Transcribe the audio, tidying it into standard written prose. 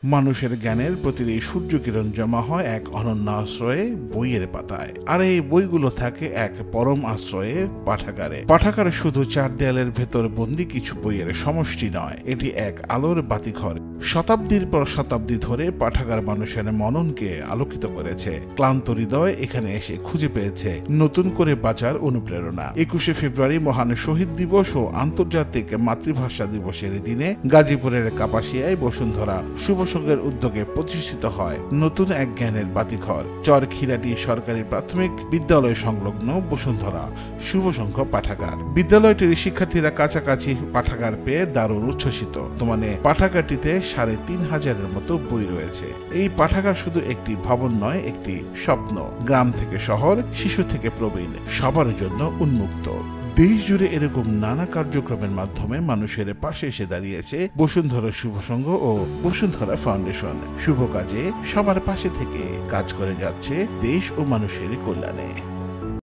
মানুষের জ্ঞানের প্রতিটি সূর্যকিরণ জমা হয় এক অনন্য আশ্রয়ে, বইয়ের পাতায়। আর এই বইগুলো থাকে এক পরম আশ্রয়ে, পাঠাগারে। পাঠাগারে শুধু চার দেয়ালের ভেতর বন্দি কিছু বইয়ের সমষ্টি নয়, এটি এক আলোর বাতিঘর। শতাব্দীর পর শতাব্দী ধরে পাঠাগার মানুষের মননকে আলোকিত করেছে। ক্লান্ত হৃদয় এখানে এসে খুঁজে পেয়েছে নতুন করে বাঁচার অনুপ্রেরণা। 21শে ফেব্রুয়ারি মহান শহীদ দিবস ও আন্তর্জাতিক মাতৃভাষা দিবসের দিনে গাজীপুরের কাপাসিয়ায় বসুন্ধরা শুভ সংঘের উদ্যোগে প্রতিষ্ঠিত হয় নতুন এক জ্ঞানের বাতিঘর। চরখিরাটি সরকারি প্রাথমিক বিদ্যালয় সংলগ্ন বসুন্ধরা শুভ সংঘ পাঠাগার। বিদ্যালয়টির শিক্ষার্থীরা কাছাকাছি পাঠাগার পেয়ে দারুণ উচ্ছ্বসিত। বর্তমানে পাঠাগারটিতে ৩৫০০-এর মতো বই রয়েছে। এই পাঠাগার শুধু একটি ভবন নয়, একটি স্বপ্ন। গ্রাম থেকে শহর, শিশু থেকে প্রবীণ, সবার জন্য উন্মুক্ত। দেশ জুড়ে এরকম নানা কার্যক্রমের মাধ্যমে মানুষের পাশে এসে দাঁড়িয়েছে বসুন্ধরা শুভ সংঘ ও বসুন্ধরা ফাউন্ডেশন। শুভ কাজে সবার পাশে থেকে কাজ করে যাচ্ছে দেশ ও মানুষের কল্যাণে।